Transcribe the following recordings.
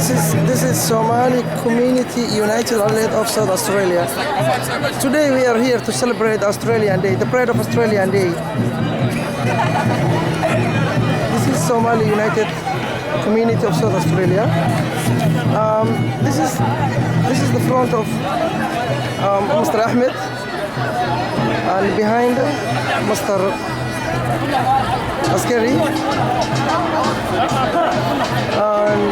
This is Somali Community United Outlet of South Australia. Today we are here to celebrate Australian Day, the Pride of Australian Day. This is Somali United Community of South Australia. This is the front of Mr. Ahmed, and behind Mr. Askari. And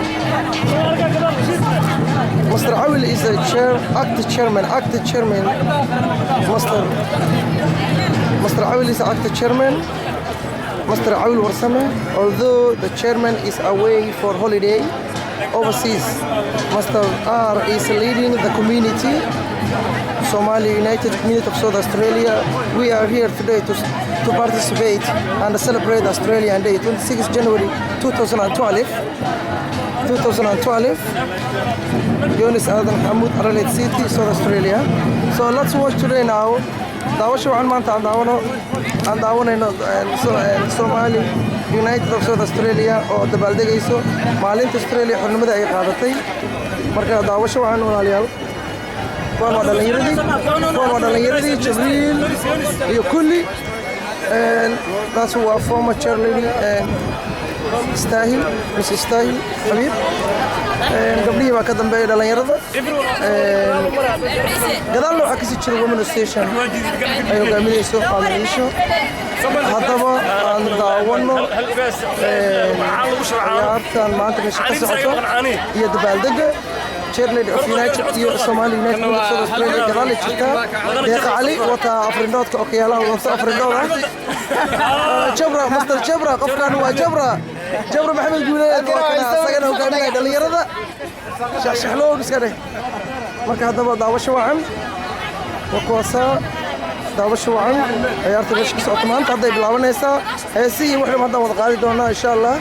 Mr. Awil is a acting chairman. Mr. Awil is acting chairman. Mr. Awil Warsame, although the chairman is away for holiday overseas. Mr. R is leading the community, Somali United Community of South Australia. We are here today to participate and celebrate Australian Day, 26 January 2012. Jonas Adam Hamoud, Adelaide City, South Australia. So let's watch today now. daawasho waxaan maanta aan daawanayno Somali United of South Australia oo dabaaldegayso maalinta Australia xornimada ay qaadatay. Marka daawasho waxaan walaalayaal waan dhalinyaradii Jibriil iyo kulli taas waa former chairlady Stahil, Mrs. Stahil Habib. gabdhihii baa ka dambeeyay dhalinyarada. gadaalna waxaa kasii jira women station ay hogaaminayso qaadaniisho. haddaba aan daawano ciyaartan maanta meesha ka socoto iyo dabaaldega chairlady of United iyo Somali United of South Australia. gadaal jirtaa deeqa cali wata afrindhoodka okiyaalaha wata afrindhooda. jabra Mr. Jabra qofkan waa Jabra maxamed guuleed asagana hogaaminaya dhalinyarada shaxlow iskade. marka haddaba daawasho wacan wakuwaasaa daawasho wacan ciyaarta meesha ka socota maanta hadday bilaabanaysaa heesihii waxaan haddaan wada qaadi doonaa insha allah.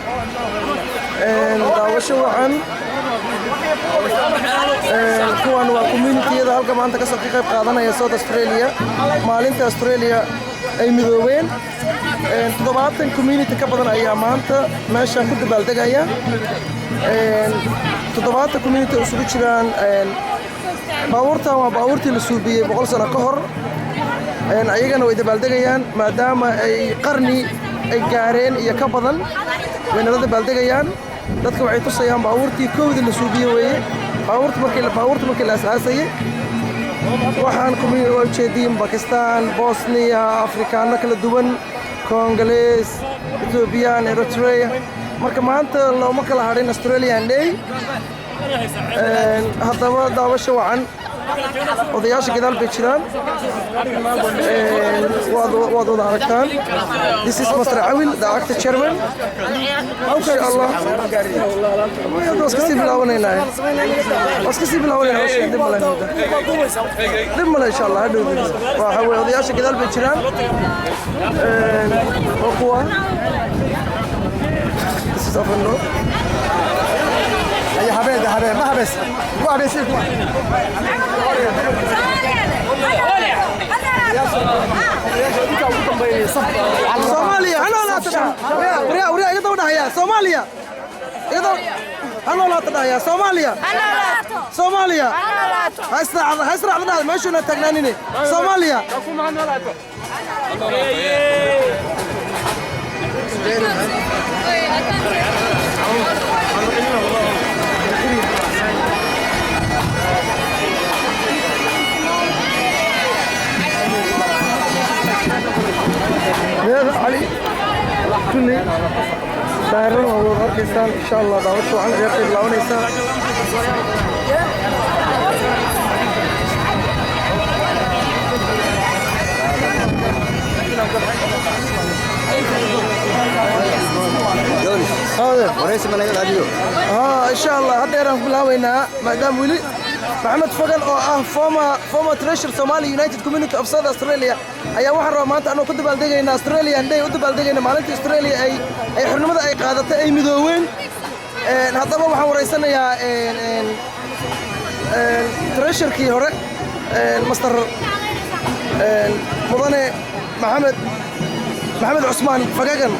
daawasho wacan kuwan waa communitiyada halka maanta ka qayb qaadanaya South Australia. maalinta Australia ay midoobeen 70 community ka badan ayaa maanta meeshan ku dabaaldegaya. 70 community oo isugu jiraan baabuurtan waa baabuurtii la suubiyey 100 sano ka hor. ayagana way dabaaldegayaan maadaama ay qarni ay gaareen iyo ka badan wayna la dabaaldegayaan. dadka waxay tusayaan baabuurtii koowdii la suubiyey weeye. baabuurta markii la asaasayay waxaan community oo jeedin Pakistan, Bosnia, Afrikaana kala duwan, Congolese, Ethiopian, Eritrea. marka maanta looma kala hadhin Australian Day. haddaba daawasho wacan odayaasha gadaal bay jiraan. waad wada aragtaan. This is Mr. Awil, the acting chairman. insha allah waskasii bilaabanayna dib male insha allah hadhow waxa weeye odayaasha gadaal bay jiraan. oo kuwa this is afando ay habeen ma habes waa habesii kuwa Somalia hano la tada uriya iga dawdahaya Somalia hano la tada Somalia haysra meeshuna taagnaanine Somalia هذا علي كل دايرون واركيسان ان شاء الله دعوتوا عن عيادة اللونيسا. هذا ورئيس ملاك العديو ان شاء الله هذا يرى بلاوينا مدام ولي محمد فقن oo former treasurer Somali United Community of South Australia ayaa waxaan rabaa maanta anoo ku dabaaldegayna Australian Day u dabaaldegayna maalinta Australia ay xornimada ay qaadatay ay midoobeen. haddaba waxaan wareysanayaa treasurerkii hore Mr. mudane Maxamed Cusmaan Fagagan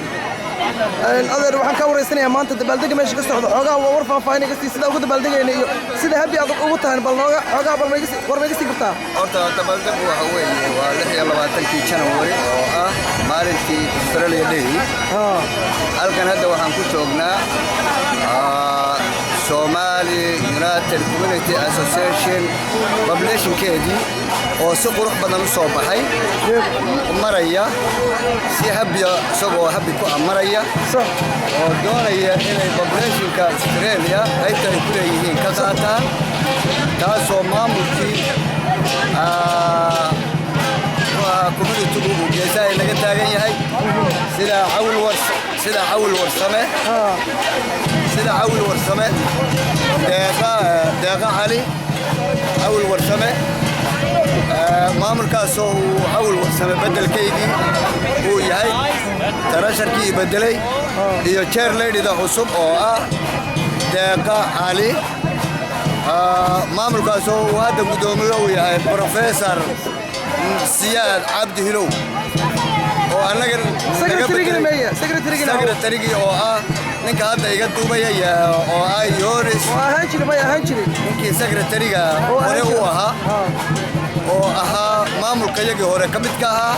adeer waxaan ka wareysanayaa maanta dabaaldega meesha ka socdo xoogaa war faahfaahin iga sii sida ugu dabaaldegayna iyo sida habi aad ugu tahay bal nooga xoogaa bal war ma iga sii kartaa horta dabaaldegu waxa weeye waa 26 January oo ah maalintii Australia Day halkan hadda waxaan ku joognaa Somali United Community Association population keedii oo si qurux badan u soo baxay maraya si habiya isagoo habi ku amaraya oo doonaya inay populationka Australia ay tahay ku leeyihiin ka qaataan taasoo maamulkii community uu geesahay laga taagan yahay sida cawl warsame deeqa cali cawl warsame maamulkaasoo uu cawl warsame bedelkaygii uu yahay tarasharkii bedelay iyo chair ladyda cusub oo ah deeqa cali maamulkaasoo uu hadda gudoomiye uu yahay professor siyaad cabdi hilow oo annaga secretary oo ah ninka hadda iga duubaya oo ah Yoris ninkii secretary-ga hore uu ahaa oo ahaa maamulka yagii hore ka mid ka ahaa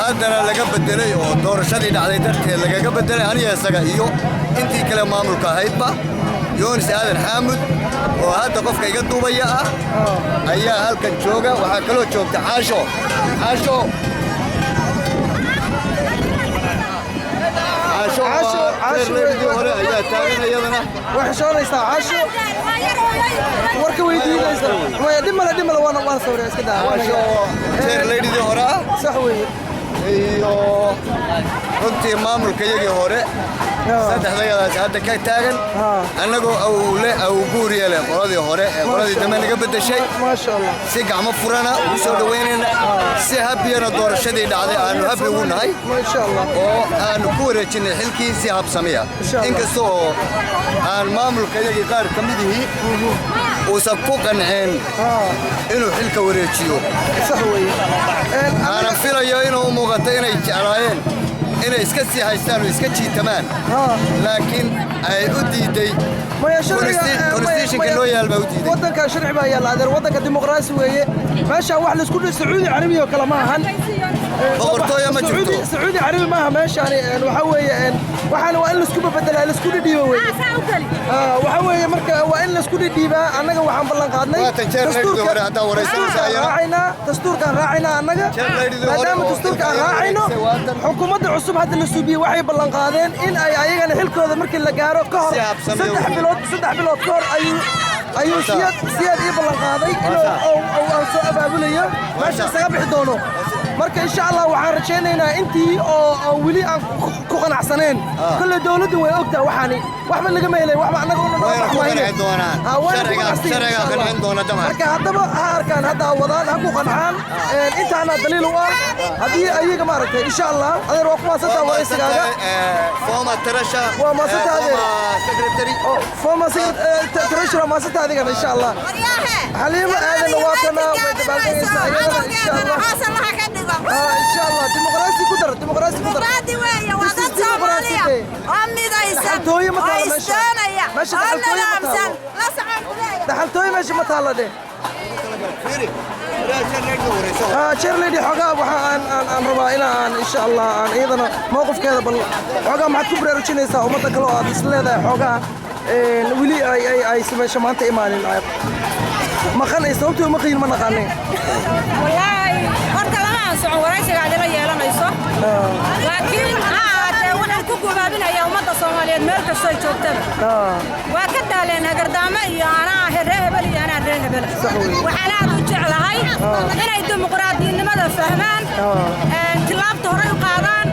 haddana laga bedelay oo doorashadii dhacday darteed lagaga bedelay aniga isaga iyo intii kale maamulka ahaydba Yonis Aadan Xaamud oo hadda qofka iga duubaya ayaa halkan jooga waxaa kaloo joogta Caasho hore ayaa taagan iyadana wax shoonaysa Caasho warka weydiinaysa way dhimala waan sawirey iska daa Caasho chair lady hore sax weeye iyo runtii maamulka yagii hore saddexdayadaas hadda ka taagan annagoo aw guuriye leh qoladii hore qoladii dambe naga bedeshay ma sha Allah si gacmo furana u soo dhaweynayna si habiyana doorashadii dhacday aanu habi ugu nahay ma sha Allah oo aanu ku wareejinay xilkii si habsamiya inkastoo aan maamulka yagii qaar ka mid yihiin uusan ku qanceen inuu xilka wareejiyo sax weeye أنا فيلا يوينو مغطينا يجعلين إنه إسكتي هايستان وإسكتي لكن أي أودي دي ما يشرع كونستيشن كله يلبا أودي دي وطن كشرع ما يلا هذا الوطن كديمقراطي وهي ماشى واحد لسكول سعودي عربي وكلامها بورتويا ما جبتو سعودي عربي ما ماشى يعني وحوي waxaan waa in la isku beddelaa la isku dhiibo way waxa weeye marka waa in la isku dhiiba anaga waxaan ballan qaadnay dastuurkan raacayna anaga maadaama dastuurkan raacayno xukuumadda cusub hadda la suubiyo waxay ballan qaadeen in ay ayagana xilkooda markii la gaaro ka hor 3 bilood ka hor ayuu siyaad ii ballan qaaday inuu soo abaabulayo meesha isaga bixi doono marka insha Allah waxaan rajaynaynaa intii oo wili aan ku qanacsaneen kullu dawladdu way ogtaa waxaani waxba laga meelay waxba anaga oo noo sharciga qancin doona dhammaan marka haddaba arkaan hadda wadaan ha ku qancaan intaana daliil u ah hadii ayaga maaragtay insha Allah adeer waa kuma sata waraysigaaga fooma tarasha waa ma sata secretary fooma secretary ma sata adiga insha Allah xaliima aadan waatana badbaadaysa ayada insha Allah إن شاء الله ديمقراطي كدر ديمقراطي ويا وطن صوماليا أمي دايسة دحلتوي ما تعال ماشي دحلتوي ماشي ما تعال ده شير ليدي حقا وحان أن ربائنا إن شاء الله أن أيضا موقف كذا بل حقا مع كبر رجينيسا ومتى كلو بسم الله حقا ولي أي سمع شمانت إيماني ما خلنا يسوتوا ما خير ما نقانين والله سعو ورئيسك عدنا يلانيسو لكن waxaan ku gobaabinaya umada Soomaaliyeed meel kasta ay joogtaan waa ka daaleen gardaamo iyo ana reebel iyo ana reebel waxaan aad u jeclahay inay dimuqraadiyadnimada fahmaan tilaabta hore u qaadaan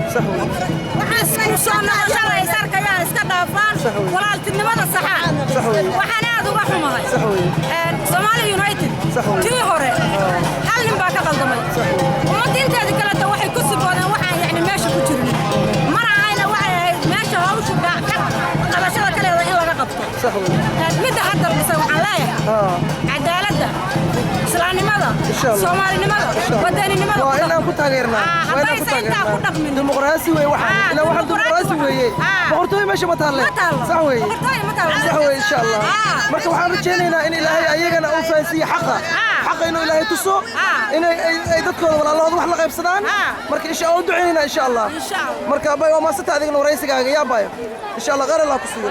waxaan isku soo noqonay sarkayaan iska dhaafaan walaaltinimada saxa waxaan aad uga xumahay Somali United tii hore hal nin baa ka qaldamay ummadinteedii kale waxay ku siboodeen waxaan yani meesha ku jirin marayna waxay meesha hawsha qabashada kale in laga qabto mid hadda waxaan leeyahay cadaaladda qarannimada إن شاء الله Soomaalinimada wadaninimada وإن أنا كنت غيرنا وإن أنا كنت غيرنا ديمقراطي وواحد إلا واحد ديمقراطي ويا بقولتوي ماشي مطلع صحوي صحوي إن شاء الله مركب وحنا رجعنا إن إلهي أيجنا أوفاسي حقه حق إنه إلهي تصو إن يدخل ولا الله روح لغيب صدان مركب إن شاء الله دعينا إن شاء الله مركب باي وما ستعدي إنه رئيسك يا باي إن شاء الله غير الله كسور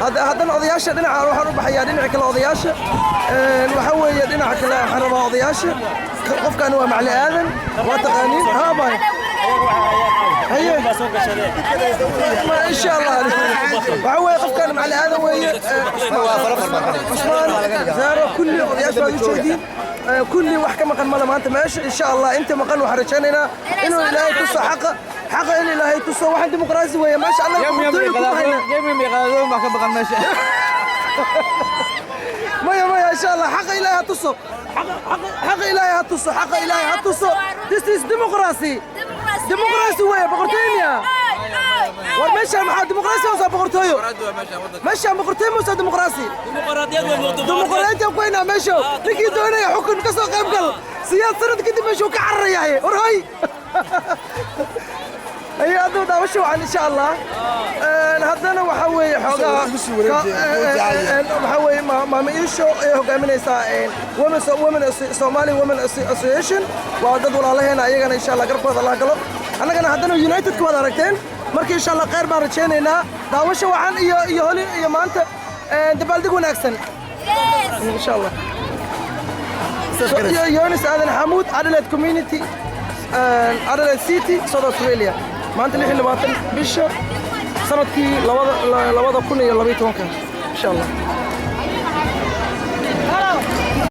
هذا الأضياش دنا روح نروح يا دنا كلا أضياش وحوي يا دنا كلا حرب أضياش قف كانوا مع الآذن وتقانين ها باي هي ما إن شاء الله وحوي قف كان مع الآذن وهي عثمان زارو كل أضياش موجودين كل وحكة مكان ما أنت ماشي إن شاء الله أنت مكان وحرجنا إنه إلهي تصو حق إن إلهي تصو واحد ديمقراطي ويا ما شاء الله يوم يغادرون ما كان بقى ماشي ما إن شاء الله حق إلهي تصو حق إلهي تصو حق إلهي تصو this is ديمقراطي ويا بقرتينيا والمشي مع ديمقراطي وصار بقرتيو مشي بقرتيو وصار ديمقراطي ديمقراطية وين مشوا لكن دونا يحكم كسر قبل سياسة كده مشوا كعرية هي ورهاي هي هذا داوشوا عن إن شاء الله هذانا وحوي حوجا وحوي ما يشوا حوجا من إسرائيل ومن Somali Women Association وهذا دول عليه هنا أيجنا إن شاء الله قرب الله قلب أنا كنا هذانا يونايتد كوا داركتين مركي إن شاء الله خير بارتشين هنا داوشوا عن يهولي يمانت دبلدقون أحسن إن شاء الله يونس آدن حمود Adelaide Community Adelaide City South Australia maanta 26 bisha sanadkii 2012 إن شاء الله